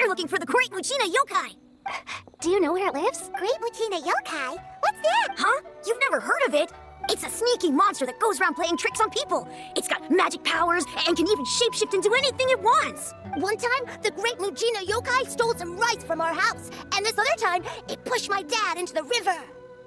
We're looking for the Great Muchina Yokai. Do you know where it lives? Great Muchina Yokai? What's that? Huh? You've never heard of it? It's a sneaky monster that goes around playing tricks on people. It's got magic powers and can even shapeshift into anything it wants. One time, the Great Muchina Yokai stole some rice from our house. And this other time, it pushed my dad into the river.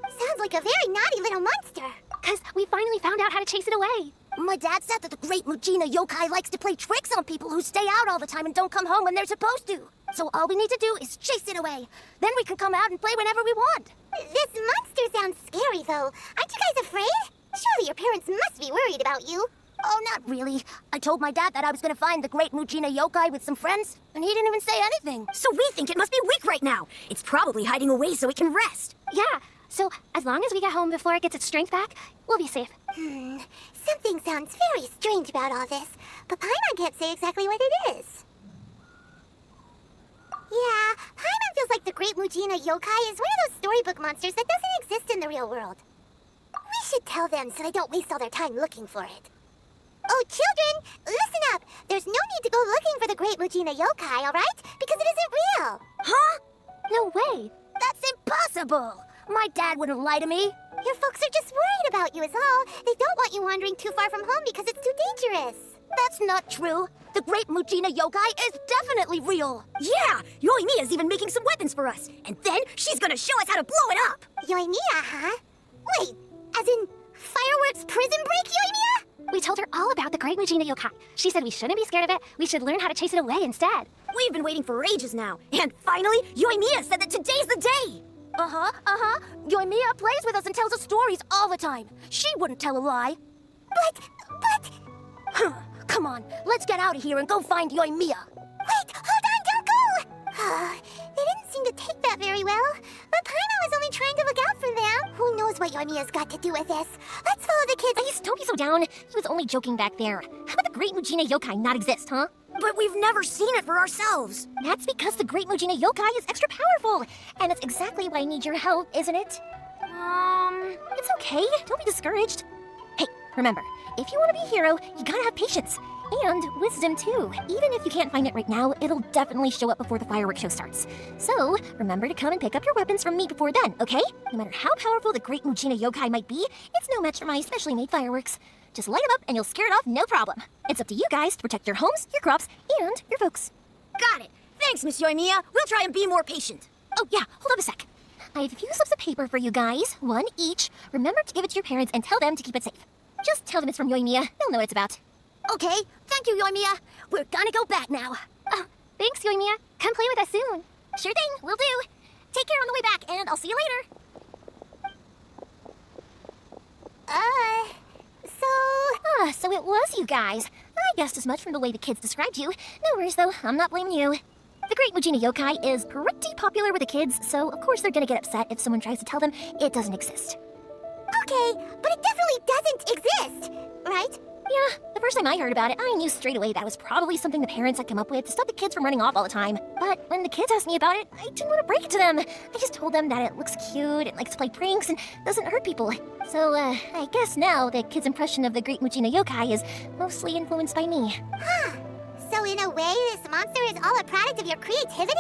Sounds like a very naughty little monster. 'Cause we finally found out how to chase it away. My dad said that the Great Muchina Yokai likes to play tricks on people who stay out all the time and don't come home when they're supposed to. So all we need to do is chase it away. Then we can come out and play whenever we want. This monster sounds scary, though. Aren't you guys afraid? Surely your parents must be worried about you. Oh, not really. I told my dad that I was gonna find the Great Muchina Yokai with some friends, and he didn't even say anything. So we think it must be weak right now. It's probably hiding away so it can rest. Yeah, so as long as we get home before it gets its strength back, we'll be safe. Something sounds very strange about all this, but Paimon can't say exactly what it is. Yeah, Paimon feels like the Great Muchina Yokai is one of those storybook monsters that doesn't exist in the real world. We should tell them so they don't waste all their time looking for it. Oh, children, listen up. There's no need to go looking for the Great Muchina Yokai, all right? Because it isn't real. Huh? No way. That's impossible. My dad wouldn't lie to me. Your folks are just worried about you is all. They don't want you wandering too far from home because it's too dangerous. That's not true. The Great Muchina Yokai is definitely real. Yeah, Yoimiya's even making some weapons for us. And then she's gonna show us how to blow it up. Yoimiya, huh? Wait, as in fireworks prison break, Yoimiya? We told her all about the Great Muchina Yokai. She said we shouldn't be scared of it. We should learn how to chase it away instead. We've been waiting for ages now. And finally, Yoimiya said that today's the day. Yoimiya plays with us and tells us stories all the time. She wouldn't tell a lie. But... Come on, let's get out of here and go find Yoimiya. Wait, hold on, don't go! They didn't seem to take that very well. But Paimon was only trying to look out for them. Who knows what Yoimiya's got to do with this? Let's follow the kids. Please, don't be so down. He was only joking back there. How about the Great Muchina Yokai not exist, huh? But we've never seen it for ourselves. That's because the Great Muchina Yokai is extra powerful. And that's exactly why I need your help, isn't it? It's okay. Don't be discouraged. Hey, remember, if you want to be a hero, you gotta have patience. And wisdom, too. Even if you can't find it right now, it'll definitely show up before the fireworks show starts. So, remember to come and pick up your weapons from me before then, okay? No matter how powerful the Great Muchina Yokai might be, it's no match for my specially made fireworks. Just light them up and you'll scare it off no problem. It's up to you guys to protect your homes, your crops, and your folks. Got it. Thanks, Miss Yoimiya. We'll try and be more patient. Oh, yeah, hold up a sec. I have a few slips of paper for you guys, one each. Remember to give it to your parents and tell them to keep it safe. Just tell them it's from Yoimiya. They'll know what it's about. Okay, thank you, Yoimiya. We're gonna go back now. Oh, thanks, Yoimiya. Come play with us soon. Sure thing, will do. Take care on the way back, and I'll see you later. So it was you guys. I guessed as much from the way the kids described you. No worries, though. I'm not blaming you. The Great Muchina Yokai is pretty popular with the kids, so of course they're gonna get upset if someone tries to tell them it doesn't exist. Okay, but it definitely doesn't exist, right? Yeah, the first time I heard about it, I knew straight away that was probably something the parents had come up with to stop the kids from running off all the time. But when the kids asked me about it, I didn't want to break it to them. I just told them that it looks cute, it likes to play pranks, and doesn't hurt people. So, I guess now the kids' impression of the Great Muchina Yokai is mostly influenced by me. Huh. So in a way, this monster is all a product of your creativity?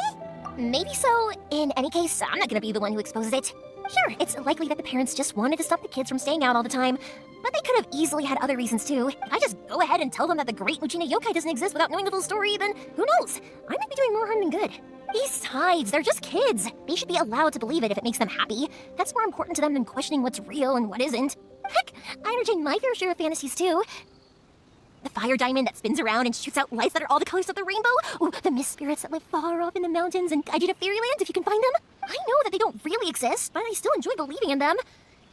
Maybe so. In any case, I'm not gonna be the one who exposes it. Sure, it's likely that the parents just wanted to stop the kids from staying out all the time, but they could have easily had other reasons too. If I just go ahead and tell them that the Great Muchina Yokai doesn't exist without knowing the full story, then who knows? I might be doing more harm than good. Besides, they're just kids. They should be allowed to believe it if it makes them happy. That's more important to them than questioning what's real and what isn't. Heck, I entertain my fair share of fantasies too. The fire diamond that spins around and shoots out lights that are all the colors of the rainbow. Ooh, the mist spirits that live far off in the mountains and guide you to fairyland if you can find them. I know that they don't really exist, but I still enjoy believing in them.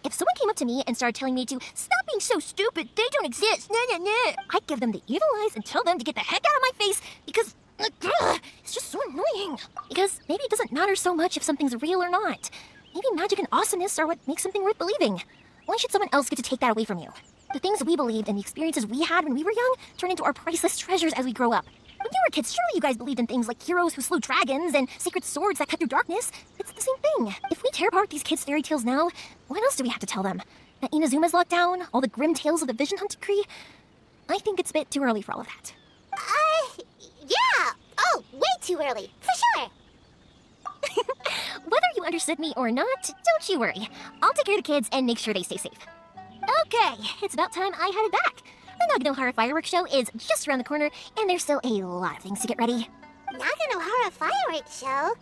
If someone came up to me and started telling me to stop being so stupid, they don't exist, I'd give them the evil eyes and tell them to get the heck out of my face because it's just so annoying. Because maybe it doesn't matter so much if something's real or not. Maybe magic and awesomeness are what makes something worth believing. Why should someone else get to take that away from you? The things we believed and the experiences we had when we were young turn into our priceless treasures as we grow up. When you were kids, surely you guys believed in things like heroes who slew dragons and secret swords that cut through darkness. It's the same thing. If we tear apart these kids' fairy tales now, what else do we have to tell them? That Inazuma's locked down? All the grim tales of the Vision Hunt decree? I think it's a bit too early for all of that. Yeah! Oh, way too early, for sure. Whether you understood me or not, don't you worry. I'll take care of the kids and make sure they stay safe. Okay, it's about time I headed back. The Naganohara fireworks show is just around the corner, and there's still a lot of things to get ready. Naganohara fireworks show?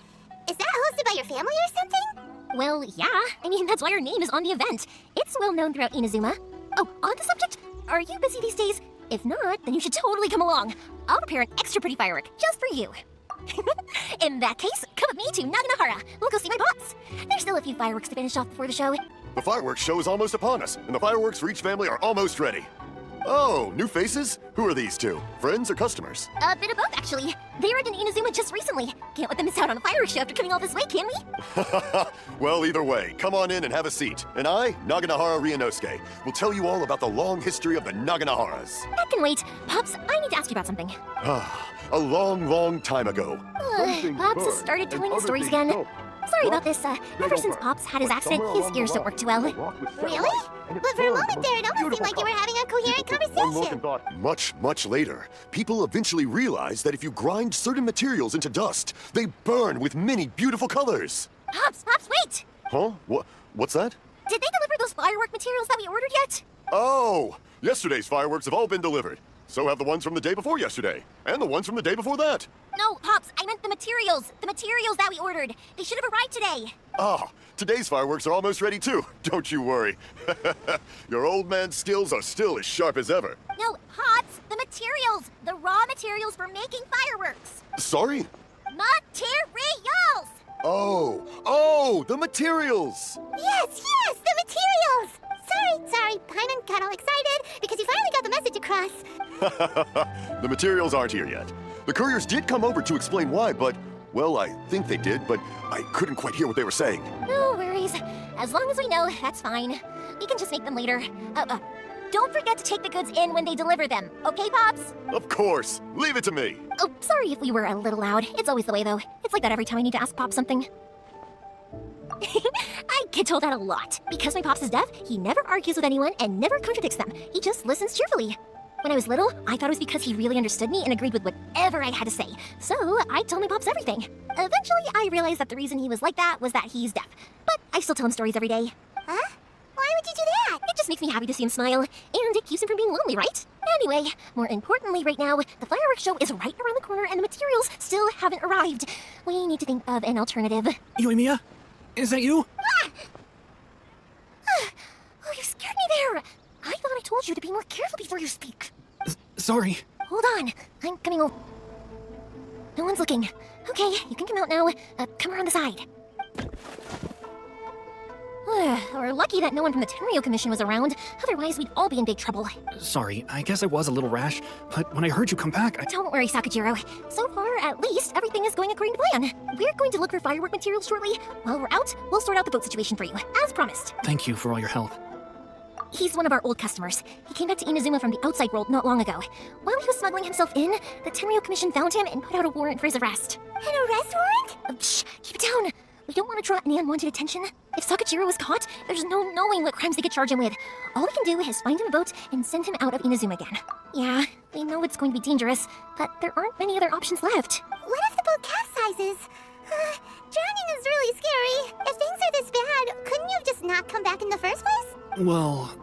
Is that hosted by your family or something? Well, yeah. I mean, that's why our name is on the event. It's well known throughout Inazuma. Oh, on the subject, are you busy these days? If not, then you should totally come along. I'll prepare an extra pretty firework just for you. In that case, come with me to Naganohara. We'll go see my pops. There's still a few fireworks to finish off before the show. The fireworks show is almost upon us, and the fireworks for each family are almost ready. Oh, new faces? Who are these two? Friends or customers? A bit of both, actually. They were in Inazuma just recently. Can't let them miss out on a fireworks show after coming all this way, can we? Well, either way, come on in and have a seat. And I, Naganohara Ryunosuke, will tell you all about the long history of the Naganoharas. That can wait. Pops, I need to ask you about something. A long, long time ago. Pops has started telling his stories again. Sorry about this. Ever since Pops had his accident, his ears don't work too well. Really? But for a moment there, it almost seemed like you were having a coherent conversation. Much, much later, people eventually realized that if you grind certain materials into dust, they burn with many beautiful colors. Pops, wait! Huh? What's that? Did they deliver those firework materials that we ordered yet? Oh! Yesterday's fireworks have all been delivered. So have the ones from the day before yesterday. And the ones from the day before that. No, Pops, I meant the materials. The materials that we ordered. They should have arrived today. Ah, today's fireworks are almost ready too. Don't you worry. Your old man's skills are still as sharp as ever. No, Pops, the materials. The raw materials for making fireworks. Sorry? Materials! Oh, the materials! Yes, the materials! Sorry, Paimon got all excited because you finally got the message across. The materials aren't here yet. The couriers did come over to explain why, but, well, I think they did, but I couldn't quite hear what they were saying. No worries. As long as we know, that's fine. We can just make them later. Don't forget to take the goods in when they deliver them, okay, Pops? Of course. Leave it to me. Oh, sorry if we were a little loud. It's always the way, though. It's like that every time I need to ask Pop something. I get told that a lot. Because my Pops is deaf, he never argues with anyone and never contradicts them. He just listens cheerfully. When I was little, I thought it was because he really understood me and agreed with whatever I had to say. So I told my Pops everything. Eventually, I realized that the reason he was like that was that he's deaf. But I still tell him stories every day. Huh? Why would you do that? It just makes me happy to see him smile, and it keeps him from being lonely, right? Anyway, more importantly right now, the fireworks show is right around the corner and the materials still haven't arrived. We need to think of an alternative. Yoimiya? Is that you? Oh, you scared me there! I thought I told you to be more careful before you speak. Sorry. Hold on, I'm coming over. No one's looking. Okay, you can come out now. Come around the side. We're lucky that no one from the Tenryo Commission was around. Otherwise, we'd all be in big trouble. Sorry, I guess I was a little rash, but when I heard you come back, Don't worry, Sakajiro. So far, at least, everything is going according to plan. We're going to look for firework materials shortly. While we're out, we'll sort out the boat situation for you, as promised. Thank you for all your help. He's one of our old customers. He came back to Inazuma from the outside world not long ago. While he was smuggling himself in, the Tenryo Commission found him and put out a warrant for his arrest. An arrest warrant? Shh, keep it down. We don't want to draw any unwanted attention. If Sakajiro was caught, there's no knowing what crimes they could charge him with. All we can do is find him a boat and send him out of Inazuma again. Yeah, we know it's going to be dangerous, but there aren't many other options left. What if the boat capsizes? Drowning is really scary. If things are this bad, couldn't you have just not come back in the first place? Well,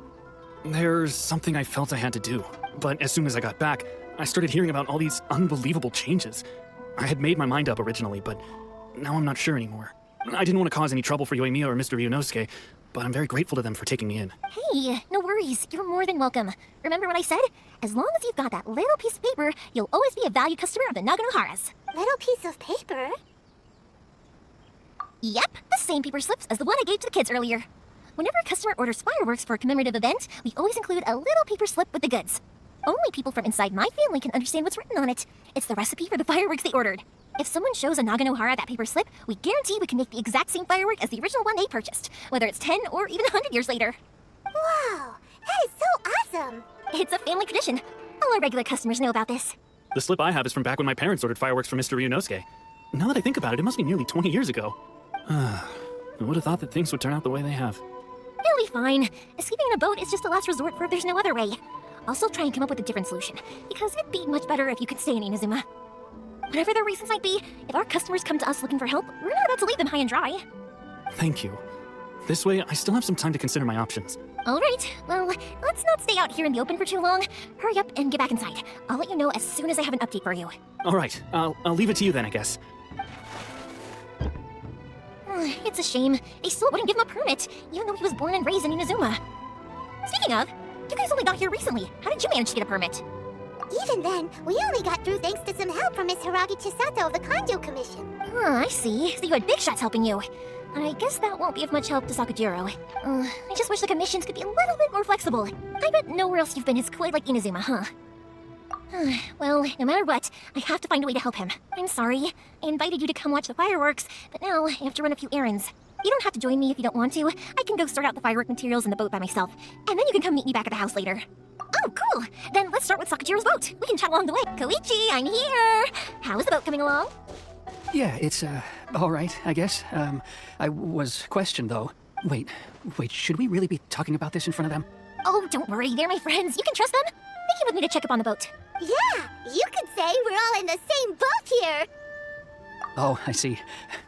there's something I felt I had to do. But as soon as I got back, I started hearing about all these unbelievable changes. I had made my mind up originally, but now I'm not sure anymore. I didn't want to cause any trouble for Yoimiya or Mr. Ryunosuke, but I'm very grateful to them for taking me in. Hey, no worries. You're more than welcome. Remember what I said? As long as you've got that little piece of paper, you'll always be a valued customer of the Naganoharas. Little piece of paper? Yep, the same paper slips as the one I gave to the kids earlier. Whenever a customer orders fireworks for a commemorative event, we always include a little paper slip with the goods. Only people from inside my family can understand what's written on it. It's the recipe for the fireworks they ordered. If someone shows a Naganohara that paper slip, we guarantee we can make the exact same firework as the original one they purchased, whether it's 10 or even 100 years later. Wow, that is so awesome. It's a family tradition. All our regular customers know about this. The slip I have is from back when my parents ordered fireworks for Mr. Ryunosuke. Now that I think about it, it must be nearly 20 years ago. I would have thought that things would turn out the way they have. It'll be fine. Escaping in a boat is just a last resort for if there's no other way. I'll still try and come up with a different solution, because it'd be much better if you could stay in Inazuma. Whatever their reasons might be, if our customers come to us looking for help, we're not about to leave them high and dry. Thank you. This way, I still have some time to consider my options. All right, well, let's not stay out here in the open for too long. Hurry up and get back inside. I'll let you know as soon as I have an update for you. All right, I'll leave it to you then, I guess. It's a shame. They still wouldn't give him a permit, even though he was born and raised in Inazuma. Speaking of, you guys only got here recently. How did you manage to get a permit? Even then, we only got through thanks to some help from Miss Hiragi Chisato of the Kanjo Commission. I see. So you had big shots helping you. I guess that won't be of much help to Sakajiro. I just wish the commissions could be a little bit more flexible. I bet nowhere else you've been is quite like Inazuma, huh? Well, no matter what, I have to find a way to help him. I'm sorry. I invited you to come watch the fireworks, but now I have to run a few errands. You don't have to join me if you don't want to. I can go sort out the firework materials in the boat by myself, and then you can come meet me back at the house later. Oh, cool! Then let's start with Sakajiro's boat. We can chat along the way. Koichi, I'm here! How is the boat coming along? Yeah, it's, all right, I guess. I was questioned, though. Wait, should we really be talking about this in front of them? Oh, don't worry, they're my friends. You can trust them. They came with me to check up on the boat. Yeah, you could say we're all in the same boat here. Oh, I see.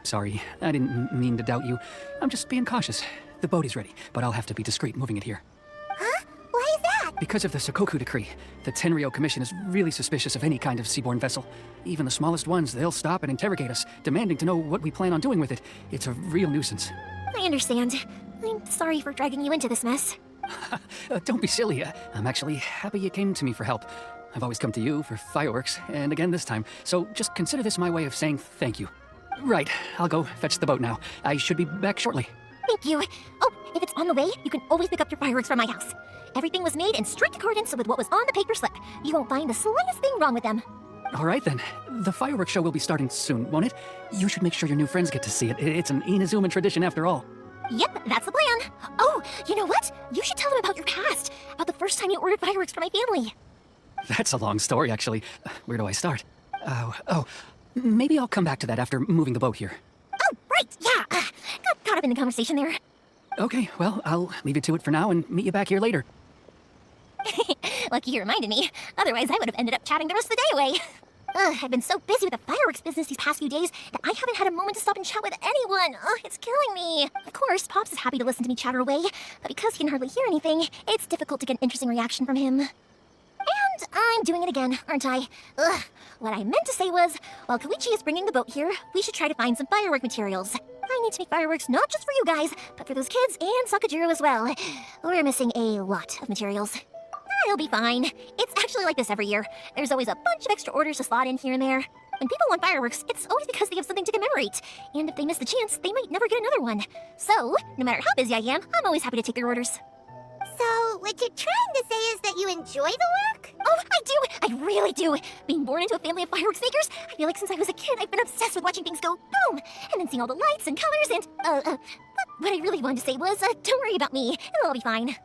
Sorry, I didn't mean to doubt you. I'm just being cautious. The boat is ready, but I'll have to be discreet moving it here. Huh? Why is that? Because of the Sokoku decree, the Tenryou Commission is really suspicious of any kind of seaborne vessel. Even the smallest ones, they'll stop and interrogate us, demanding to know what we plan on doing with it. It's a real nuisance. I understand. I'm sorry for dragging you into this mess. Don't be silly. I'm actually happy you came to me for help. I've always come to you for fireworks, and again this time, so just consider this my way of saying thank you. Right, I'll go fetch the boat now. I should be back shortly. Thank you. Oh, if it's on the way, you can always pick up your fireworks from my house. Everything was made in strict accordance with what was on the paper slip. You won't find the slightest thing wrong with them. All right then. The fireworks show will be starting soon, won't it? You should make sure your new friends get to see it. It's an Inazuman tradition after all. Yep, that's the plan. Oh, you know what? You should tell them about your past. About the first time you ordered fireworks for my family. That's a long story, actually. Where do I start? Maybe I'll come back to that after moving the boat here. Oh, right, yeah. Got caught up in the conversation there. Okay, well, I'll leave you to it for now and meet you back here later. Lucky you reminded me. Otherwise, I would have ended up chatting the rest of the day away. I've been so busy with the fireworks business these past few days that I haven't had a moment to stop and chat with anyone. It's killing me. Of course, Pops is happy to listen to me chatter away, but because he can hardly hear anything, it's difficult to get an interesting reaction from him. And I'm doing it again, aren't I? What I meant to say was, while Koichi is bringing the boat here, we should try to find some firework materials. I need to make fireworks not just for you guys, but for those kids and Sakajiro as well. We're missing a lot of materials. It'll be fine. It's actually like this every year. There's always a bunch of extra orders to slot in here and there. When people want fireworks, it's always because they have something to commemorate. And if they miss the chance, they might never get another one. So, no matter how busy I am, I'm always happy to take their orders. So, what you're trying to say is that you enjoy the work? Oh, I do! I really do! Being born into a family of fireworks makers, I feel like since I was a kid, I've been obsessed with watching things go boom! And then seeing all the lights and colors and, but what I really wanted to say was, don't worry about me. It'll all be fine.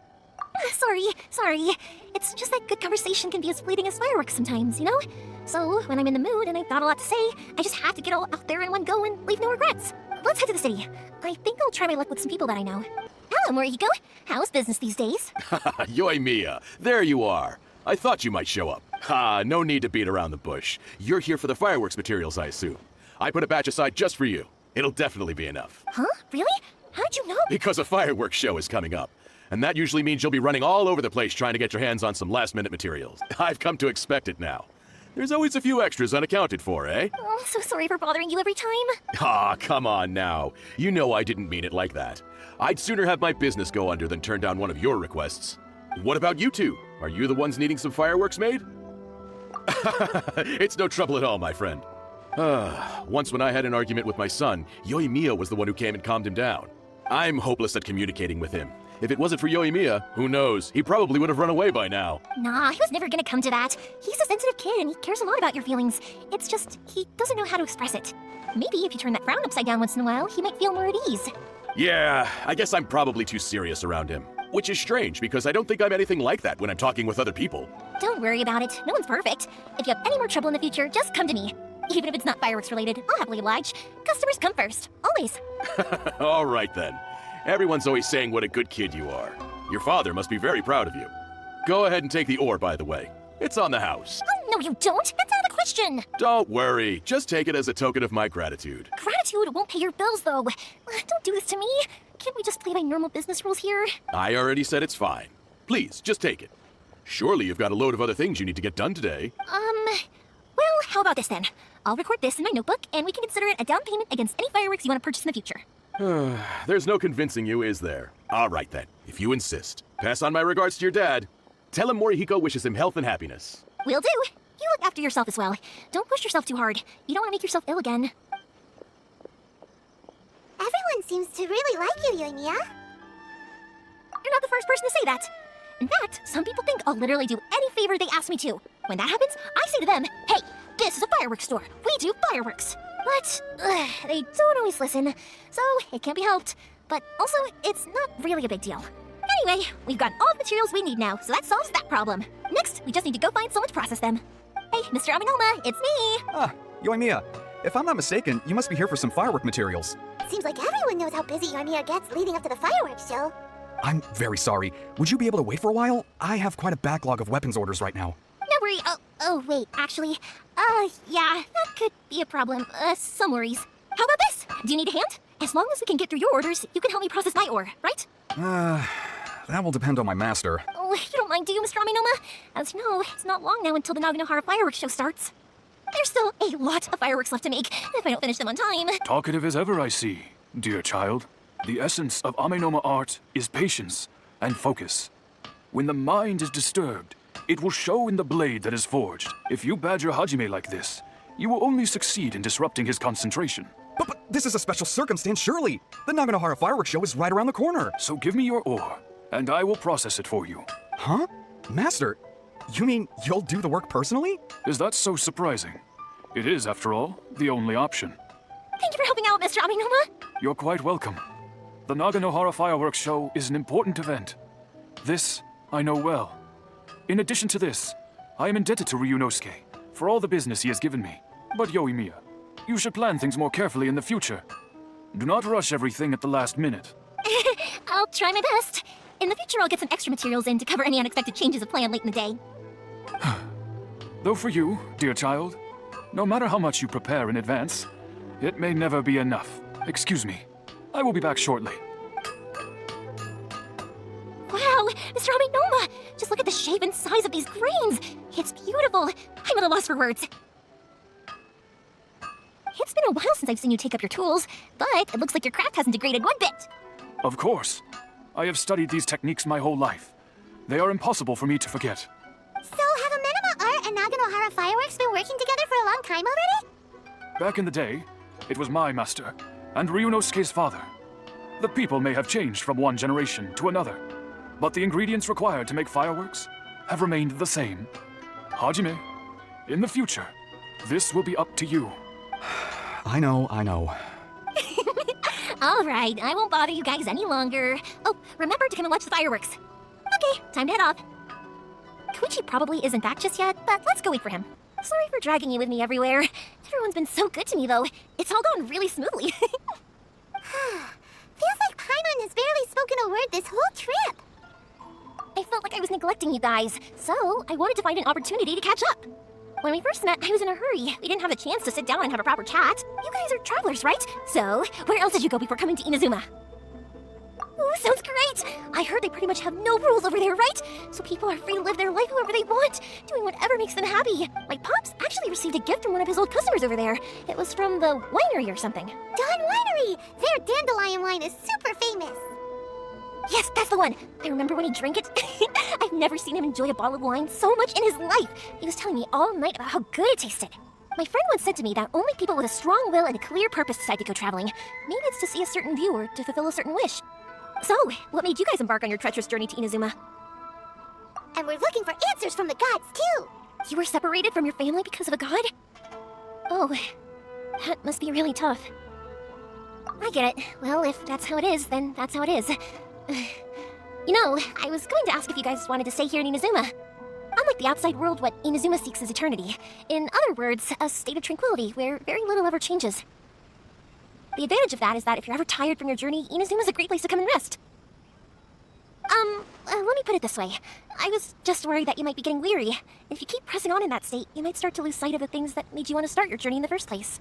Sorry. It's just that good conversation can be as fleeting as fireworks sometimes, you know? So, when I'm in the mood and I've got a lot to say, I just have to get all out there in one go and leave no regrets. Let's head to the city. I think I'll try my luck with some people that I know. Hello, Morihiko. How's business these days? Yoimiya, there you are. I thought you might show up. No need to beat around the bush. You're here for the fireworks materials, I assume. I put a batch aside just for you. It'll definitely be enough. Huh? Really? How'd you know? Because a fireworks show is coming up. And that usually means you'll be running all over the place trying to get your hands on some last-minute materials. I've come to expect it now. There's always a few extras unaccounted for, eh? Oh, so sorry for bothering you every time. Come on now. You know I didn't mean it like that. I'd sooner have my business go under than turn down one of your requests. What about you two? Are you the ones needing some fireworks made? It's no trouble at all, my friend. Once when I had an argument with my son, Yoimiya was the one who came and calmed him down. I'm hopeless at communicating with him. If it wasn't for Yoimiya, who knows? He probably would have run away by now. Nah, he was never gonna come to that. He's a sensitive kid and he cares a lot about your feelings. It's just, he doesn't know how to express it. Maybe if you turn that frown upside down once in a while, he might feel more at ease. Yeah, I guess I'm probably too serious around him. Which is strange, because I don't think I'm anything like that when I'm talking with other people. Don't worry about it. No one's perfect. If you have any more trouble in the future, just come to me. Even if it's not fireworks related, I'll happily oblige. Customers come first. Always. All right then. Everyone's always saying what a good kid you are. Your father must be very proud of you. Go ahead and take the ore, by the way. It's on the house. Oh, no, you don't. That's out of the question. Don't worry. Just take it as a token of my gratitude. Gratitude won't pay your bills, though. Don't do this to me. Can't we just play by normal business rules here? I already said it's fine. Please, just take it. Surely you've got a load of other things you need to get done today. Well, how about this then? I'll record this in my notebook, and we can consider it a down payment against any fireworks you want to purchase in the future. There's no convincing you, is there? All right then, if you insist. Pass on my regards to your dad. Tell him Morihiko wishes him health and happiness. Will do. You look after yourself as well. Don't push yourself too hard. You don't want to make yourself ill again. Everyone seems to really like you, Yoimiya. You're not the first person to say that. In fact, some people think I'll literally do any favor they ask me to. When that happens, I say to them, hey, this is a fireworks store. We do fireworks. But they don't always listen, so it can't be helped. But also, it's not really a big deal. Anyway, we've got all the materials we need now, so that solves that problem. Next, we just need to go find someone to process them. Hey, Mr. Aminoma, it's me! Ah, Yoimiya. If I'm not mistaken, you must be here for some firework materials. Seems like everyone knows how busy Yoimiya gets leading up to the fireworks show. I'm very sorry. Would you be able to wait for a while? I have quite a backlog of weapons orders right now. No worry. Oh, wait, actually. Yeah, that could be a problem. Some worries. How about this? Do you need a hand? As long as we can get through your orders, you can help me process my ore, right? That will depend on my master. Oh, you don't mind, do you, Mr. Aminoma? As you know, it's not long now until the Naganohara fireworks show starts. There's still a lot of fireworks left to make, if I don't finish them on time. Talkative as ever, I see, dear child. The essence of Amenoma art is patience and focus. When the mind is disturbed, it will show in the blade that is forged. If you badger Hajime like this, you will only succeed in disrupting his concentration. But this is a special circumstance, surely. The Naganohara fireworks show is right around the corner. So give me your ore, and I will process it for you. Huh? Master, you mean you'll do the work personally? Is that so surprising? It is, after all, the only option. Thank you for helping out, Mr. Aminoma. You're quite welcome. The Naganohara fireworks show is an important event. This I know well. In addition to this, I am indebted to Ryunosuke for all the business he has given me. But Yoimiya, you should plan things more carefully in the future. Do not rush everything at the last minute. I'll try my best. In the future, I'll get some extra materials in to cover any unexpected changes of plan late in the day. Though for you, dear child, no matter how much you prepare in advance, it may never be enough. Excuse me. I will be back shortly. Wow, Mr. Aminoma! Just look at the shape and size of these grains! It's beautiful! I'm at a loss for words. It's been a while since I've seen you take up your tools, but it looks like your craft hasn't degraded one bit. Of course. I have studied these techniques my whole life. They are impossible for me to forget. So have Amenoma Art and Naganohara Fireworks been working together for a long time already? Back in the day, it was my master, and Ryunosuke's father. The people may have changed from one generation to another, but the ingredients required to make fireworks have remained the same. Hajime, in the future, this will be up to you. I know. All right, I won't bother you guys any longer. Oh, remember to come and watch the fireworks. Okay, time to head off. Koichi probably isn't back just yet, but let's go wait for him. Sorry for dragging you with me everywhere. Everyone's been so good to me, though. It's all gone really smoothly. Feels like Paimon has barely spoken a word this whole trip. I felt like I was neglecting you guys, so I wanted to find an opportunity to catch up. When we first met, I was in a hurry. We didn't have the chance to sit down and have a proper chat. You guys are travelers, right? So, where else did you go before coming to Inazuma? Ooh, sounds great! I heard they pretty much have no rules over there, right? So people are free to live their life however they want, doing whatever makes them happy. My pops actually received a gift from one of his old customers over there. It was from the winery or something. Dawn Winery! Their dandelion wine is super famous. Yes, that's the one! I remember when he drank it. I've never seen him enjoy a bottle of wine so much in his life. He was telling me all night about how good it tasted. My friend once said to me that only people with a strong will and a clear purpose decide to go traveling. Maybe it's to see a certain view or to fulfill a certain wish. So, what made you guys embark on your treacherous journey to Inazuma? And we're looking for answers from the gods, too. You were separated from your family because of a god? Oh, that must be really tough. I get it. Well, if that's how it is, then that's how it is. You know, I was going to ask if you guys wanted to stay here in Inazuma. Unlike the outside world, what Inazuma seeks is eternity. In other words, a state of tranquility where very little ever changes. The advantage of that is that if you're ever tired from your journey, Inazuma's a great place to come and rest. Let me put it this way. I was just worried that you might be getting weary. If you keep pressing on in that state, you might start to lose sight of the things that made you want to start your journey in the first place.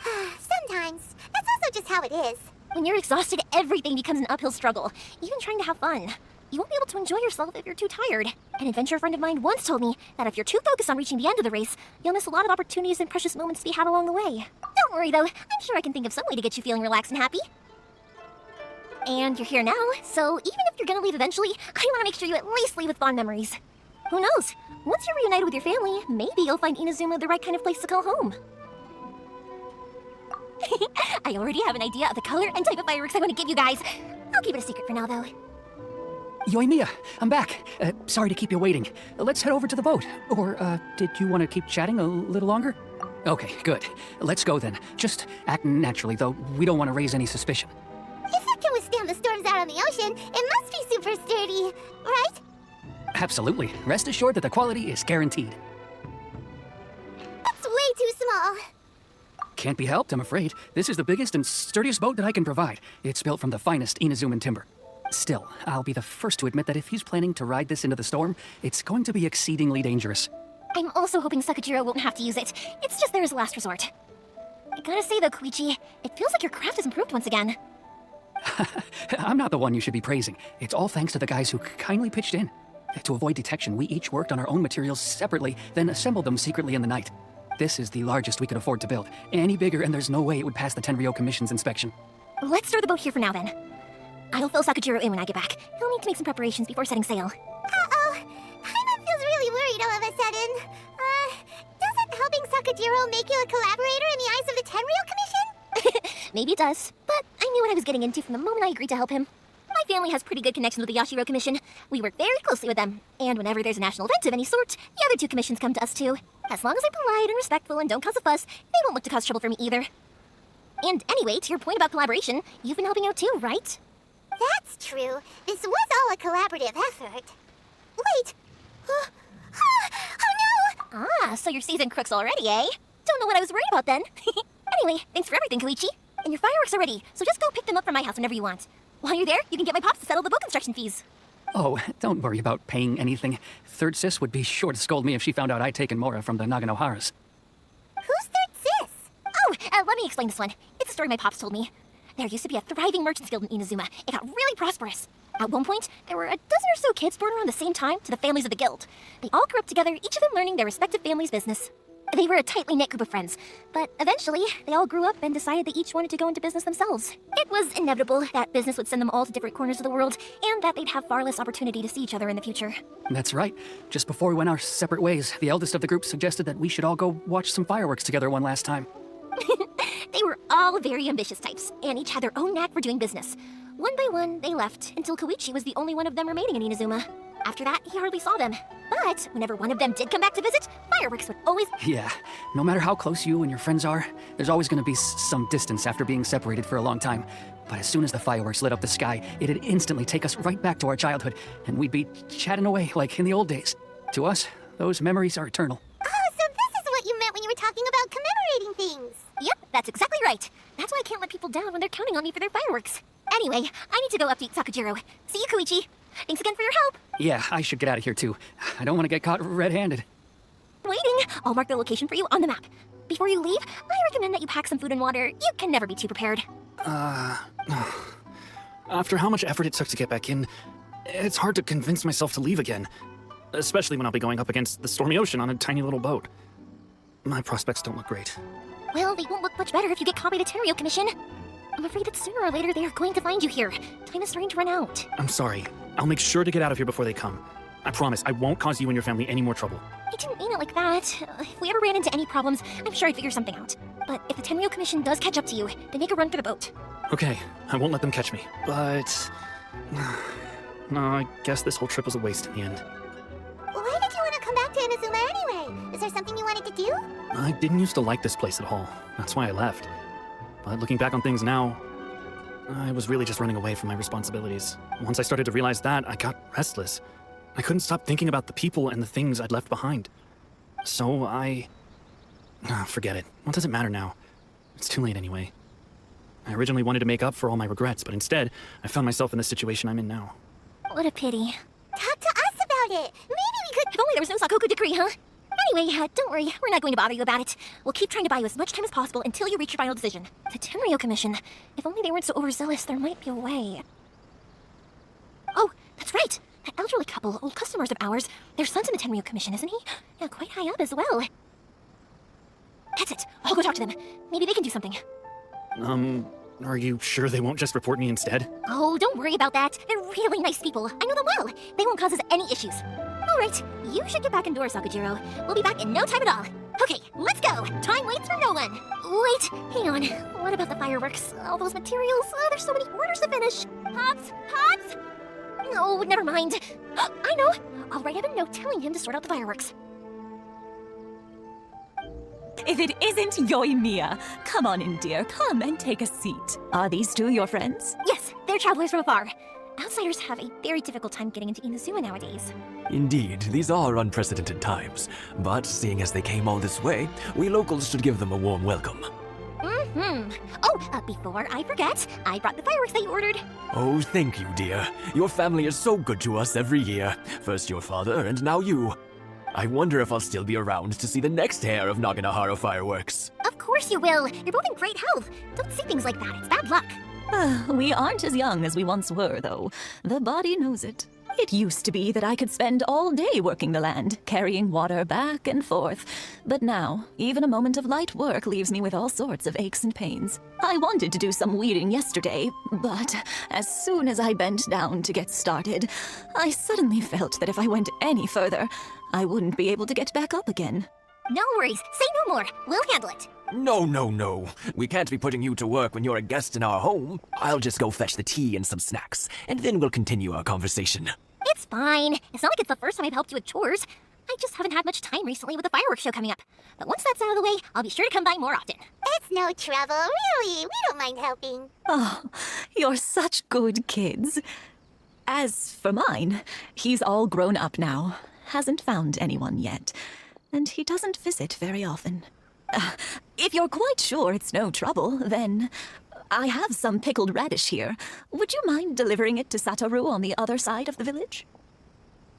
Sometimes. That's also just how it is. When you're exhausted, everything becomes an uphill struggle, even trying to have fun. You won't be able to enjoy yourself if you're too tired. An adventure friend of mine once told me that if you're too focused on reaching the end of the race, you'll miss a lot of opportunities and precious moments to be had along the way. Don't worry though, I'm sure I can think of some way to get you feeling relaxed and happy. And you're here now, so even if you're gonna leave eventually, I want to make sure you at least leave with fond memories. Who knows? Once you're reunited with your family, maybe you'll find Inazuma the right kind of place to call home. I already have an idea of the color and type of fireworks I want to give you guys. I'll keep it a secret for now, though. Yoimiya, I'm back. Sorry to keep you waiting. Let's head over to the boat. Or, did you want to keep chatting a little longer? Okay, good. Let's go then. Just act naturally, though. We don't want to raise any suspicion. If it can withstand the storms out on the ocean, it must be super sturdy, right? Absolutely. Rest assured that the quality is guaranteed. It's way too small. Can't be helped, I'm afraid. This is the biggest and sturdiest boat that I can provide. It's built from the finest Inazuman timber. Still, I'll be the first to admit that if he's planning to ride this into the storm, it's going to be exceedingly dangerous. I'm also hoping Sakajiro won't have to use it. It's just there as a last resort. I gotta say though, Koichi, it feels like your craft has improved once again. I'm not the one you should be praising. It's all thanks to the guys who kindly pitched in. To avoid detection, we each worked on our own materials separately, then assembled them secretly in the night. This is the largest we could afford to build. Any bigger and there's no way it would pass the Tenryo Commission's inspection. Let's store the boat here for now then. I'll fill Sakajiro in when I get back. He'll need to make some preparations before setting sail. Uh-oh. Paimon feels really worried all of a sudden. Doesn't helping Sakajiro make you a collaborator in the eyes of the Tenryo Commission? Maybe it does, but I knew what I was getting into from the moment I agreed to help him. My family has pretty good connections with the Yashiro Commission. We work very closely with them, and whenever there's a national event of any sort, the other two commissions come to us too. As long as I'm polite and respectful and don't cause a fuss, they won't look to cause trouble for me either. And anyway, to your point about collaboration, you've been helping out too, right? That's true. This was all a collaborative effort. Wait! Oh no! Ah, so you're seasoned crooks already, eh? Don't know what I was worried about then. Anyway, thanks for everything, Koichi. And your fireworks are ready, so just go pick them up from my house whenever you want. While you're there, you can get my pops to settle the boat construction fees. Oh, don't worry about paying anything. Third Sis would be sure to scold me if she found out I'd taken Mora from the Naganoharas. Who's Third Sis? Oh, let me explain this one. It's a story my pops told me. There used to be a thriving merchants guild in Inazuma. It got really prosperous. At one point, there were a dozen or so kids born around the same time to the families of the guild. They all grew up together, each of them learning their respective family's business. They were a tightly knit group of friends, but eventually, they all grew up and decided they each wanted to go into business themselves. It was inevitable that business would send them all to different corners of the world, and that they'd have far less opportunity to see each other in the future. That's right. Just before we went our separate ways, the eldest of the group suggested that we should all go watch some fireworks together one last time. They were all very ambitious types, and each had their own knack for doing business. One by one, they left, until Koichi was the only one of them remaining in Inazuma. After that, he hardly saw them. But whenever one of them did come back to visit, fireworks would always... Yeah, no matter how close you and your friends are, there's always going to be some distance after being separated for a long time. But as soon as the fireworks lit up the sky, it'd instantly take us right back to our childhood, and we'd be chatting away like in the old days. To us, those memories are eternal. Oh, so this is what you meant when you were talking about commemorating things. Yep, that's exactly right. That's why I can't let people down when they're counting on me for their fireworks. Anyway, I need to go update Sakajiro. See you, Koichi. Thanks again for your help. Yeah, I should get out of here too. I don't want to get caught red-handed. Waiting. I'll mark the location for you on the map. Before you leave, I recommend that you pack some food and water. You can never be too prepared. After how much effort it took to get back in, it's hard to convince myself to leave again. Especially when I'll be going up against the stormy ocean on a tiny little boat. My prospects don't look great. Well, they won't look much better if you get caught by the Tenryo Commission. I'm afraid that sooner or later they are going to find you here. Time is starting to run out. I'm sorry. I'll make sure to get out of here before they come. I promise I won't cause you and your family any more trouble. I didn't mean it like that. If we ever ran into any problems, I'm sure I'd figure something out. But if the Tenryo Commission does catch up to you, then make a run for the boat. Okay, I won't let them catch me. But... no, I guess this whole trip was a waste in the end. Why did you want to come back to Inazuma anyway? Is there something you wanted to do? I didn't used to like this place at all. That's why I left. But looking back on things now, I was really just running away from my responsibilities. Once I started to realize that, I got restless. I couldn't stop thinking about the people and the things I'd left behind. So forget it. What does it matter now? It's too late anyway. I originally wanted to make up for all my regrets, but instead, I found myself in the situation I'm in now. What a pity. Talk to us about it. Maybe we could. If only there was no Sakoku decree, huh? Anyway, don't worry, we're not going to bother you about it. We'll keep trying to buy you as much time as possible until you reach your final decision. The Tenryo Commission. If only they weren't so overzealous, there might be a way. Oh, that's right. That elderly couple, old customers of ours, their son's in the Tenryo Commission, isn't he? Yeah, quite high up as well. That's it. I'll go talk to them. Maybe they can do something. Are you sure they won't just report me instead? Oh, don't worry about that. They're really nice people. I know them well. They won't cause us any issues. All right, you should get back indoors, Sakujiro. We'll be back in no time at all. Okay, let's go. Time waits for no one. Wait, hang on. What about the fireworks? All those materials? Oh, there's so many orders to finish. Pops? Pops? No, never mind. I know. I'll write him a note telling him to sort out the fireworks. If it isn't Yoimiya, come on in, dear. Come and take a seat. Are these two your friends? Yes, they're travelers from afar. Outsiders have a very difficult time getting into Inazuma nowadays. Indeed, these are unprecedented times. But seeing as they came all this way, we locals should give them a warm welcome. Oh, before I forget, I brought the fireworks that you ordered. Oh, thank you, dear. Your family is so good to us every year. First your father, and now you. I wonder if I'll still be around to see the next hair of Naganohara fireworks. Of course you will. You're both in great health. Don't say things like that. It's bad luck. We aren't as young as we once were, though. The body knows it. It used to be that I could spend all day working the land, carrying water back and forth. But now, even a moment of light work leaves me with all sorts of aches and pains. I wanted to do some weeding yesterday, but as soon as I bent down to get started, I suddenly felt that if I went any further, I wouldn't be able to get back up again. No worries. Say no more. We'll handle it. No. We can't be putting you to work when you're a guest in our home. I'll just go fetch the tea and some snacks, and then we'll continue our conversation. It's fine. It's not like it's the first time I've helped you with chores. I just haven't had much time recently with the fireworks show coming up. But once that's out of the way, I'll be sure to come by more often. It's no trouble, really. We don't mind helping. Oh, you're such good kids. As for mine, he's all grown up now. Hasn't found anyone yet. And he doesn't visit very often. If you're quite sure it's no trouble, then I have some pickled radish here. Would you mind delivering it to Satoru on the other side of the village?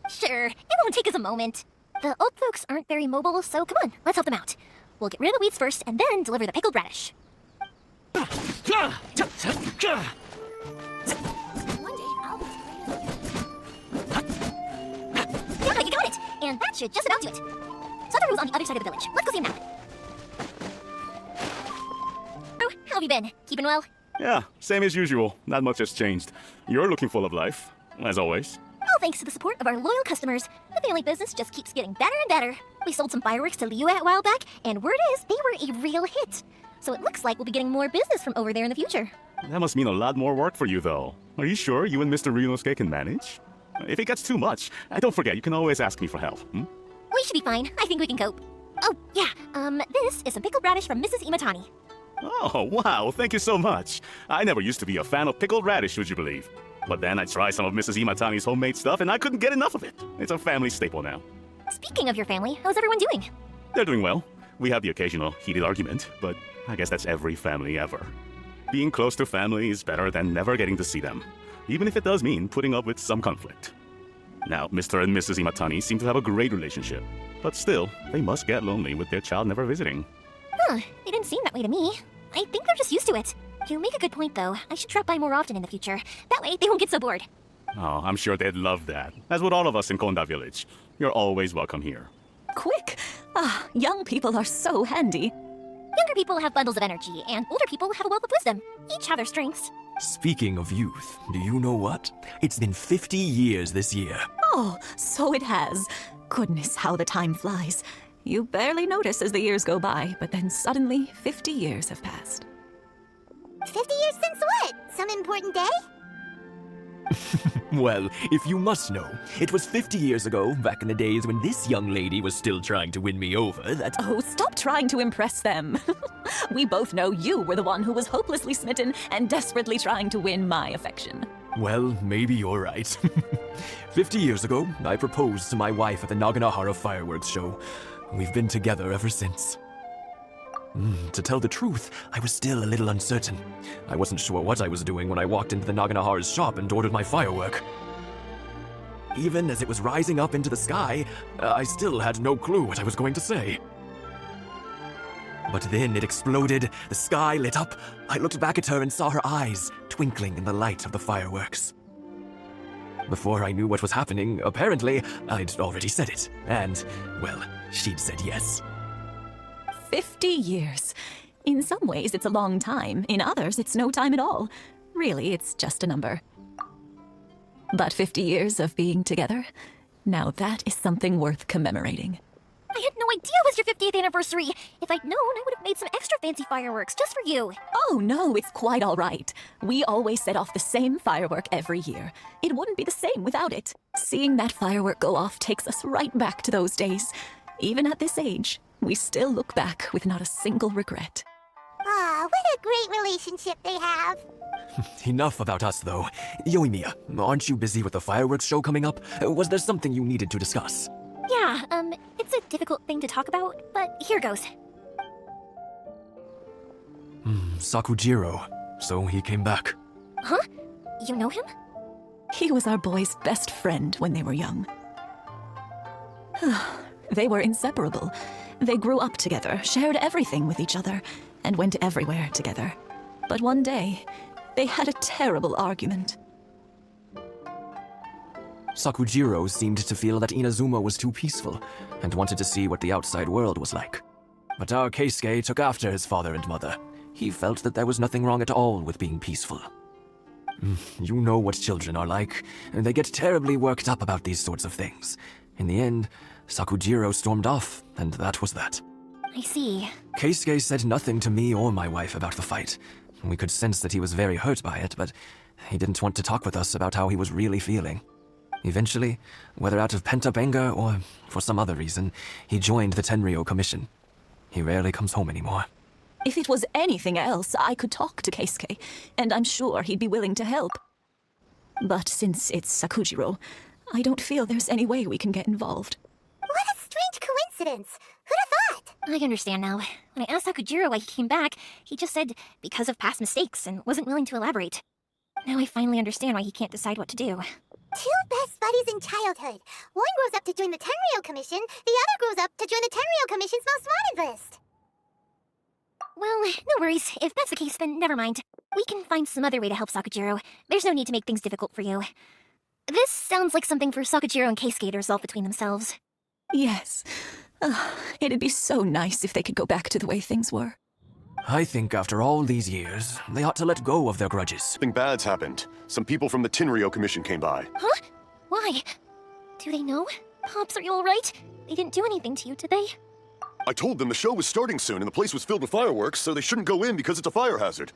Sure, it won't take us a moment. The old folks aren't very mobile, so come on, let's help them out. We'll get rid of the weeds first, and then deliver the pickled radish. Ah! Yeah, you got it! And that should just about do it. Satoru's on the other side of the village. Let's go see him now. Oh, how have you been? Keeping well? Yeah, same as usual. Not much has changed. You're looking full of life, as always. All thanks to the support of our loyal customers. The family business just keeps getting better and better. We sold some fireworks to Liu a while back, and word is they were a real hit. So it looks like we'll be getting more business from over there in the future. That must mean a lot more work for you, though. Are you sure you and Mr. Ryunosuke can manage? If it gets too much, don't forget, you can always ask me for help. We should be fine. I think we can cope. Oh, yeah. This is some pickled radish from Mrs. Imatani. Oh, wow, thank you so much. I never used to be a fan of pickled radish, would you believe? But then I tried some of Mrs. Imatani's homemade stuff, and I couldn't get enough of it. It's a family staple now. Speaking of your family, how's everyone doing? They're doing well. We have the occasional heated argument, but I guess that's every family ever. Being close to family is better than never getting to see them, even if it does mean putting up with some conflict. Now, Mr. and Mrs. Imatani seem to have a great relationship, but still, they must get lonely with their child never visiting. Huh, they didn't seem that way to me. I think they're just used to it. You make a good point, though. I should drop by more often in the future. That way, they won't get so bored. Oh, I'm sure they'd love that, as would all of us in Konda Village. You're always welcome here. Quick! Young people are so handy. Younger people have bundles of energy, and older people have a wealth of wisdom. Each have their strengths. Speaking of youth, do you know what? It's been 50 years this year. Oh, so it has. Goodness, how the time flies. You barely notice as the years go by, but then suddenly 50 years have passed. 50 years since what? Some important day? Well, if you must know, it was 50 years ago, back in the days when this young lady was still trying to win me over, that... Oh, stop trying to impress them. We both know you were the one who was hopelessly smitten and desperately trying to win my affection. Well, maybe you're right. 50 years ago, I proposed to my wife at the Naganohara fireworks show. We've been together ever since. To tell the truth, I was still a little uncertain. I wasn't sure what I was doing when I walked into the Naganohara's shop and ordered my firework. Even as it was rising up into the sky, I still had no clue what I was going to say. But then it exploded, the sky lit up. I looked back at her and saw her eyes twinkling in the light of the fireworks. Before I knew what was happening, apparently, I'd already said it. And, well, she'd said yes. 50 years. In some ways, it's a long time. In others, it's no time at all. Really, it's just a number. But 50 years of being together? Now that is something worth commemorating. I had no idea it was your 50th anniversary. If I'd known, I would have made some extra fancy fireworks just for you. Oh no, it's quite all right. We always set off the same firework every year. It wouldn't be the same without it. Seeing that firework go off takes us right back to those days. Even at this age, we still look back with not a single regret. Ah, what a great relationship they have. Enough about us, though. Yoimiya, aren't you busy with the fireworks show coming up? Was there something you needed to discuss? Yeah, it's a difficult thing to talk about, but here goes. Sakujiro. So he came back. Huh? You know him? He was our boys' best friend when they were young. They were inseparable. They grew up together, shared everything with each other, and went everywhere together. But one day, they had a terrible argument. Sakujiro seemed to feel that Inazuma was too peaceful, and wanted to see what the outside world was like. But our Keisuke took after his father and mother. He felt that there was nothing wrong at all with being peaceful. You know what children are like, and they get terribly worked up about these sorts of things. In the end, Sakujiro stormed off, and that was that. I see. Keisuke said nothing to me or my wife about the fight. We could sense that he was very hurt by it, but he didn't want to talk with us about how he was really feeling. Eventually, whether out of pent-up anger or for some other reason, he joined the Tenryou Commission. He rarely comes home anymore. If it was anything else, I could talk to Keisuke, and I'm sure he'd be willing to help. But since it's Sakujiro, I don't feel there's any way we can get involved. What a strange coincidence. Who'd have thought? I understand now. When I asked Sakujiro why he came back, he just said because of past mistakes and wasn't willing to elaborate. Now I finally understand why he can't decide what to do. Two best buddies in childhood. One grows up to join the Tenryou Commission, the other grows up to join the Tenryou Commission's most wanted list. Well, no worries. If that's the case, then never mind. We can find some other way to help Sakujiro. There's no need to make things difficult for you. This sounds like something for Sakujiro and Keisuke to resolve between themselves. Yes. It'd be so nice if they could go back to the way things were. I think after all these years, they ought to let go of their grudges. Something bad's happened. Some people from the Tenryou Commission came by. Huh? Why? Do they know? Pops, are you alright? They didn't do anything to you, did they? I told them the show was starting soon and the place was filled with fireworks, so they shouldn't go in because it's a fire hazard.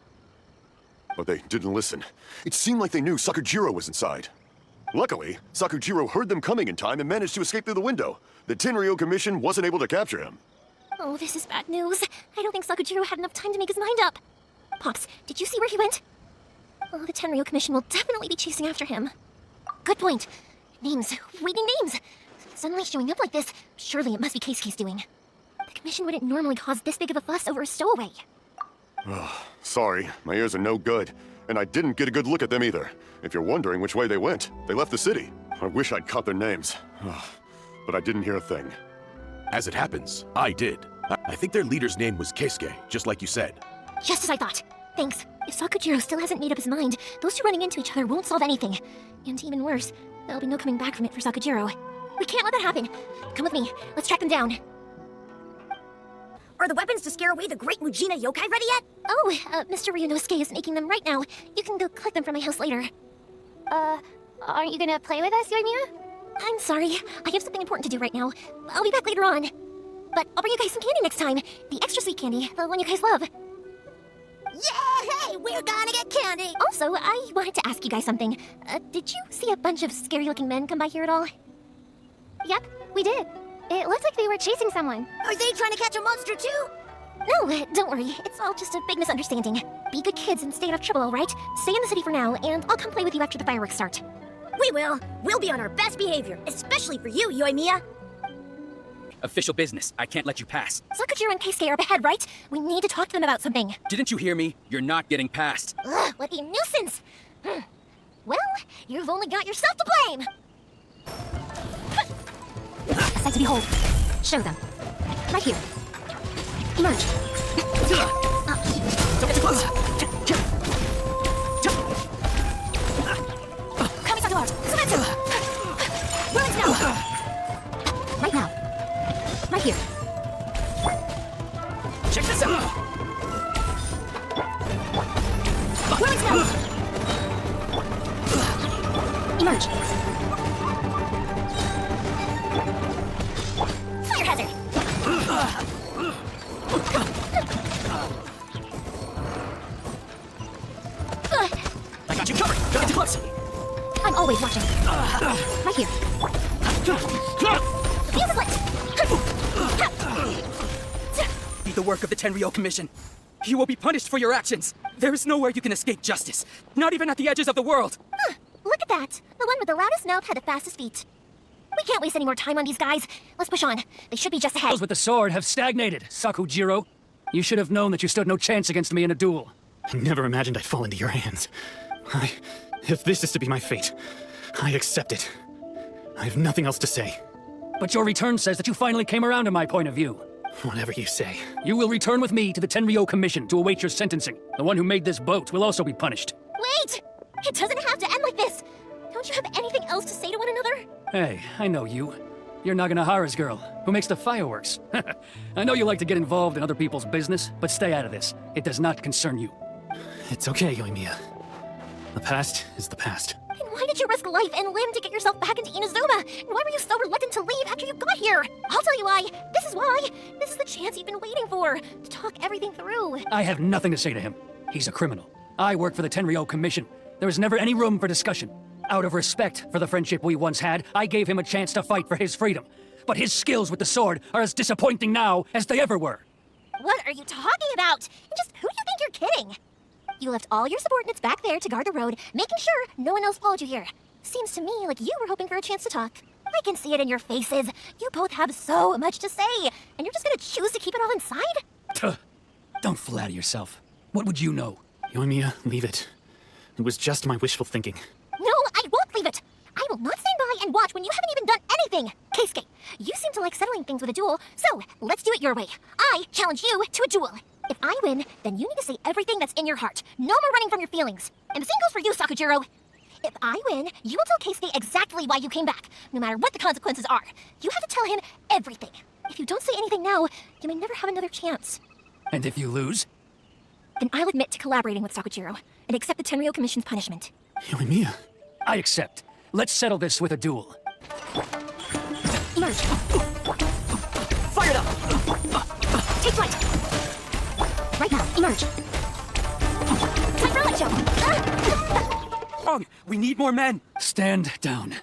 But they didn't listen. It seemed like they knew Sakujiro was inside. Luckily, Sakujiro heard them coming in time and managed to escape through the window. The Tenryou Commission wasn't able to capture him. Oh, this is bad news. I don't think Sakujiro had enough time to make his mind up. Pops, did you see where he went? Oh, the Tenryou Commission will definitely be chasing after him. Good point. Names. Reading names. Suddenly showing up like this, surely it must be Keisuke's doing. The Commission wouldn't normally cause this big of a fuss over a stowaway. Sorry, my ears are no good. And I didn't get a good look at them either. If you're wondering which way they went, they left the city. I wish I'd caught their names. But I didn't hear a thing. As it happens, I did. I think their leader's name was Keisuke, just like you said. Just as I thought. Thanks. If Sakujiro still hasn't made up his mind, those two running into each other won't solve anything. And even worse, there'll be no coming back from it for Sakujiro. We can't let that happen. Come with me. Let's track them down. Are the weapons to scare away the great Mujina yokai ready yet? Oh, Mr. Ryunosuke is making them right now. You can go collect them from my house later. Aren't you gonna play with us, Yoimiya? I'm sorry. I have something important to do right now. I'll be back later on. But I'll bring you guys some candy next time. The extra sweet candy, the one you guys love. Yay! We're gonna get candy! Also, I wanted to ask you guys something. Did you see a bunch of scary-looking men come by here at all? Yep, we did. It looked like they were chasing someone. Are they trying to catch a monster too? No, don't worry. It's all just a big misunderstanding. Be good kids and stay out of trouble, all right? Stay in the city for now, and I'll come play with you after the fireworks start. We will. We'll be on our best behavior, especially for you, Yoimiya. Official business. I can't let you pass. Sakujiro and Keisuke are up ahead, right? We need to talk to them about something. Didn't you hear me? You're not getting past. Ugh, what a nuisance! Well, you've only got yourself to blame! A sight to behold. Show them. Right here. Emerge. Don't get too close! Kami-Sato art. Sumetsu! Willings now! Right now. Right here. Check this out! Willings now! Emerge. Fire hazard! I got you covered! Don't get too close! I'm always watching. Right here. Fuse is lit! Be the work of the Tenryou Commission. You will be punished for your actions. There is nowhere you can escape justice. Not even at the edges of the world. Look at that. The one with the loudest mouth had the fastest feet. We can't waste any more time on these guys. Let's push on. They should be just ahead. Those with the sword have stagnated, Sakujiro. You should have known that you stood no chance against me in a duel. I never imagined I'd fall into your hands. If this is to be my fate, I accept it. I have nothing else to say. But your return says that you finally came around to my point of view. Whatever you say. You will return with me to the Tenryou Commission to await your sentencing. The one who made this boat will also be punished. Wait! It doesn't have to end like this. Don't you have anything else to say to one another? Hey, I know you. You're Naganahara's girl, who makes the fireworks. I know you like to get involved in other people's business, but stay out of this. It does not concern you. It's okay, Yoimiya. The past is the past. Then why did you risk life and limb to get yourself back into Inazuma? And why were you so reluctant to leave after you got here? I'll tell you why. This is why. This is the chance you've been waiting for, to talk everything through. I have nothing to say to him. He's a criminal. I work for the Tenryou Commission. There was never any room for discussion. Out of respect for the friendship we once had, I gave him a chance to fight for his freedom. But his skills with the sword are as disappointing now as they ever were. What are you talking about? And just who do you think you're kidding? You left all your subordinates back there to guard the road, making sure no one else followed you here. Seems to me like you were hoping for a chance to talk. I can see it in your faces. You both have so much to say, and you're just gonna choose to keep it all inside? Tuh. Don't flatter yourself. What would you know? Yoimiya, leave it. It was just my wishful thinking. No, I won't leave it. I will not stand by and watch when you haven't even done anything. Keisuke, you seem to like settling things with a duel, so let's do it your way. I challenge you to a duel. If I win, then you need to say everything that's in your heart. No more running from your feelings. And the same goes for you, Sakujiro. If I win, you will tell Keisuke exactly why you came back, no matter what the consequences are. You have to tell him everything. If you don't say anything now, you may never have another chance. And if you lose? Then I'll admit to collaborating with Sakujiro and accept the Tenryou Commission's punishment. Yoimiya. I accept. Let's settle this with a duel. Emerge. Fire it up! Take flight. Right now, emerge. Time for a light show. Wrong! We need more men! Stand down.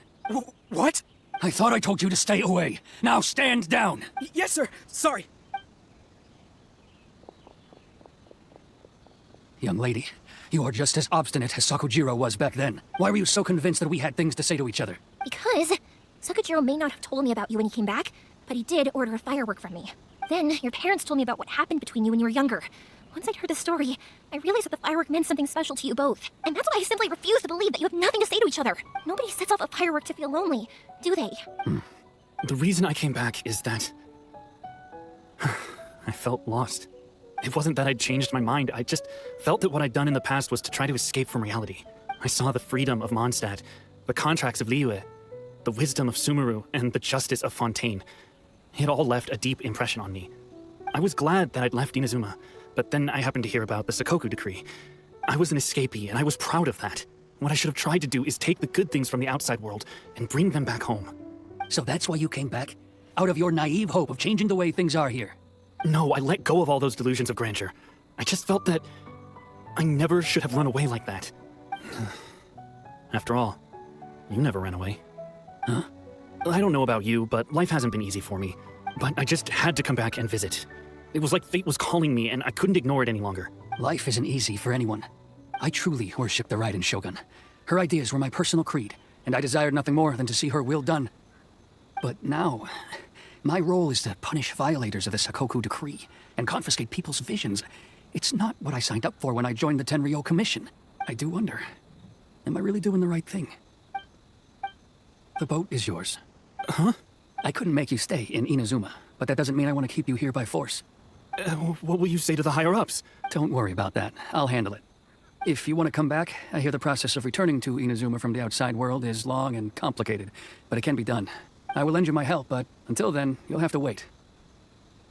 What? I thought I told you to stay away. Now stand down. Yes, sir! Sorry! Young lady, you are just as obstinate as Sakujiro was back then. Why were you so convinced that we had things to say to each other? Because Sakujiro may not have told me about you when he came back, but he did order a firework from me. Then your parents told me about what happened between you when you were younger. Once I'd heard the story, I realized that the firework meant something special to you both. And that's why I simply refuse to believe that you have nothing to say to each other. Nobody sets off a firework to feel lonely, do they? The reason I came back is that I felt lost. It wasn't that I'd changed my mind, I just felt that what I'd done in the past was to try to escape from reality. I saw the freedom of Mondstadt, the contracts of Liyue, the wisdom of Sumeru, and the justice of Fontaine. It all left a deep impression on me. I was glad that I'd left Inazuma, but then I happened to hear about the Sakoku decree. I was an escapee, and I was proud of that. What I should have tried to do is take the good things from the outside world and bring them back home. So that's why you came back? Out of your naive hope of changing the way things are here? No, I let go of all those delusions of grandeur. I just felt that I never should have run away like that. After all, you never ran away. Huh? I don't know about you, but life hasn't been easy for me. But I just had to come back and visit. It was like fate was calling me, and I couldn't ignore it any longer. Life isn't easy for anyone. I truly worship the Raiden Shogun. Her ideas were my personal creed, and I desired nothing more than to see her will done. But now, my role is to punish violators of the Sakoku decree and confiscate people's visions. It's not what I signed up for when I joined the Tenryou Commission. I do wonder, am I really doing the right thing? The boat is yours. Huh? I couldn't make you stay in Inazuma, but that doesn't mean I want to keep you here by force. What will you say to the higher-ups? Don't worry about that. I'll handle it. If you want to come back, I hear the process of returning to Inazuma from the outside world is long and complicated, but it can be done. I will lend you my help, but until then, you'll have to wait.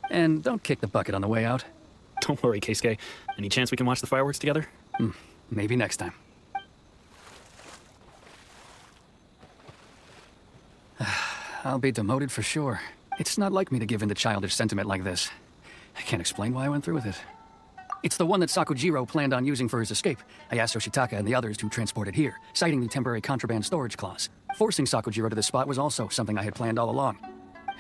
And don't kick the bucket on the way out. Don't worry, Keisuke. Any chance we can watch the fireworks together? Maybe next time. I'll be demoted for sure. It's not like me to give in to childish sentiment like this. I can't explain why I went through with it. It's the one that Sakujiro planned on using for his escape. I asked Yoshitaka and the others to transport it here, citing the temporary contraband storage clause. Forcing Sakujiro to this spot was also something I had planned all along.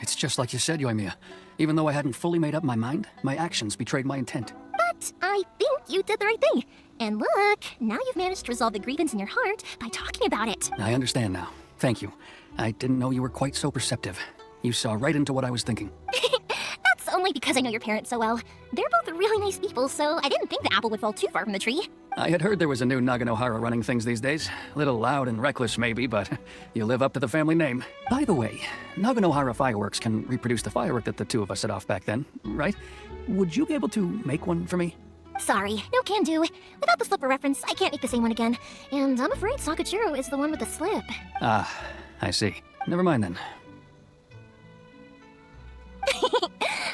It's just like you said, Yoimiya. Even though I hadn't fully made up my mind, my actions betrayed my intent. But I think you did the right thing. And look, now you've managed to resolve the grievance in your heart by talking about it. I understand now. Thank you. I didn't know you were quite so perceptive. You saw right into what I was thinking. That's only because I know your parents so well. They're both really nice people, so I didn't think the apple would fall too far from the tree. I had heard there was a new Naganohara running things these days. A little loud and reckless maybe, but you live up to the family name. By the way, Naganohara Fireworks can reproduce the firework that the two of us set off back then, right? Would you be able to make one for me? Sorry, no can do. Without the slipper reference, I can't make the same one again. And I'm afraid Sakujiro is the one with the slip. Ah, I see. Never mind then.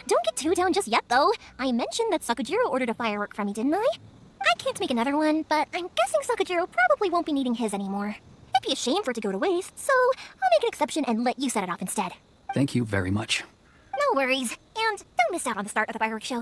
Don't get too down just yet, though. I mentioned that Sakujiro ordered a firework from me, didn't I? I can't make another one, but I'm guessing Sakujiro probably won't be needing his anymore. It'd be a shame for it to go to waste, so I'll make an exception and let you set it off instead. Thank you very much. No worries. And don't miss out on the start of the fireworks show.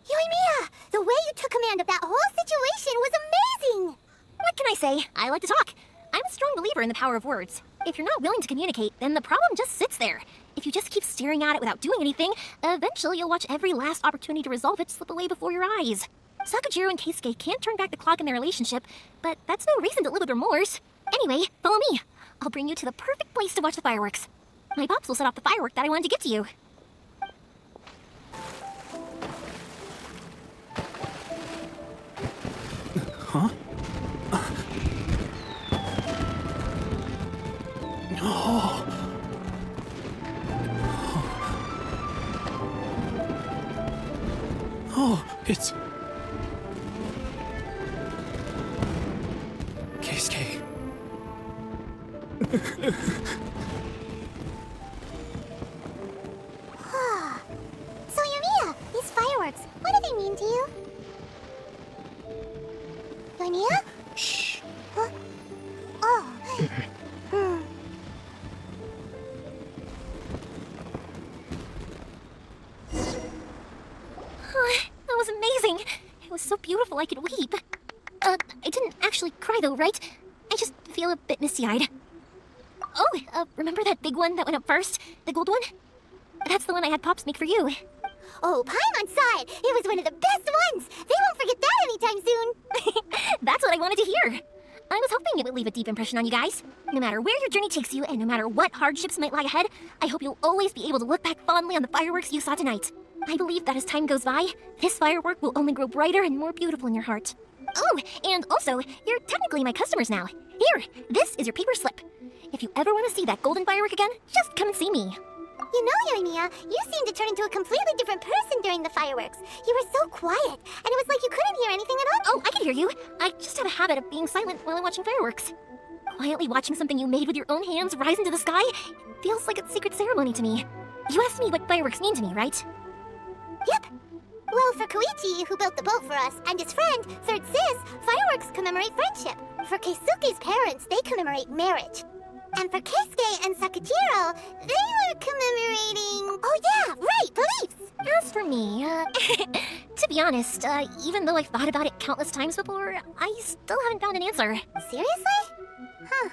Yoimiya, the way you took command of that whole situation was amazing! What can I say? I like to talk. I'm a strong believer in the power of words. If you're not willing to communicate, then the problem just sits there. If you just keep staring at it without doing anything, eventually you'll watch every last opportunity to resolve it slip away before your eyes. Sakujiro and Keisuke can't turn back the clock in their relationship, but that's no reason to live with remorse. Anyway, follow me. I'll bring you to the perfect place to watch the fireworks. My pops will set off the firework that I wanted to get to you. Huh? Oh. Oh, it's... Keisuke. So Yoimiya, these fireworks, what do they mean to you? Yoimiya? Shh. Huh? Oh. That was amazing. It was so beautiful I could weep. I didn't actually cry though, right? I just feel a bit misty-eyed. Oh, remember that big one that went up first? The gold one? That's the one I had Pops make for you. Oh, Paimon's side! It was one of the best ones! They won't forget that anytime soon! That's what I wanted to hear. I was hoping it would leave a deep impression on you guys. No matter where your journey takes you, and no matter what hardships might lie ahead, I hope you'll always be able to look back fondly on the fireworks you saw tonight. I believe that as time goes by, this firework will only grow brighter and more beautiful in your heart. Oh, and also, you're technically my customers now. Here, this is your paper slip. If you ever want to see that golden firework again, just come and see me. You know, Yoimiya, you seemed to turn into a completely different person during the fireworks. You were so quiet, and it was like you couldn't hear anything at all. Oh, I can hear you. I just have a habit of being silent while I'm watching fireworks. Quietly watching something you made with your own hands rise into the sky feels like a secret ceremony to me. You asked me what fireworks mean to me, right? Yep. Well, for Koichi, who built the boat for us, and his friend, Third Sis, fireworks commemorate friendship. For Keisuke's parents, they commemorate marriage. And for Keisuke and Sakujiro, they were commemorating... Oh yeah, right, beliefs! As for me, to be honest, even though I've thought about it countless times before, I still haven't found an answer. Seriously? Huh.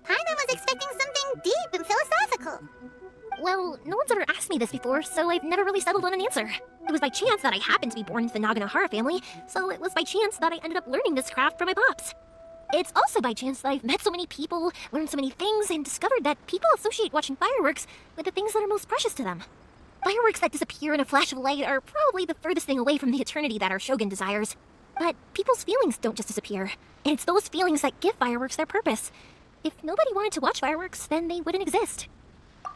Paimon was expecting something deep and philosophical. Well, no one's ever asked me this before, so I've never really settled on an answer. It was by chance that I happened to be born into the Naganohara family, so it was by chance that I ended up learning this craft from my pops. It's also by chance that I've met so many people, learned so many things, and discovered that people associate watching fireworks with the things that are most precious to them. Fireworks that disappear in a flash of light are probably the furthest thing away from the eternity that our shogun desires. But people's feelings don't just disappear, and it's those feelings that give fireworks their purpose. If nobody wanted to watch fireworks, then they wouldn't exist.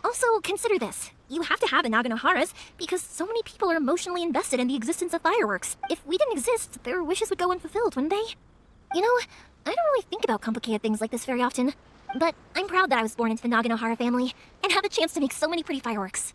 Also, consider this. You have to have the Naganoharas because so many people are emotionally invested in the existence of fireworks. If we didn't exist, their wishes would go unfulfilled, wouldn't they? You know, I don't really think about complicated things like this very often, but I'm proud that I was born into the Naganohara family and had the chance to make so many pretty fireworks.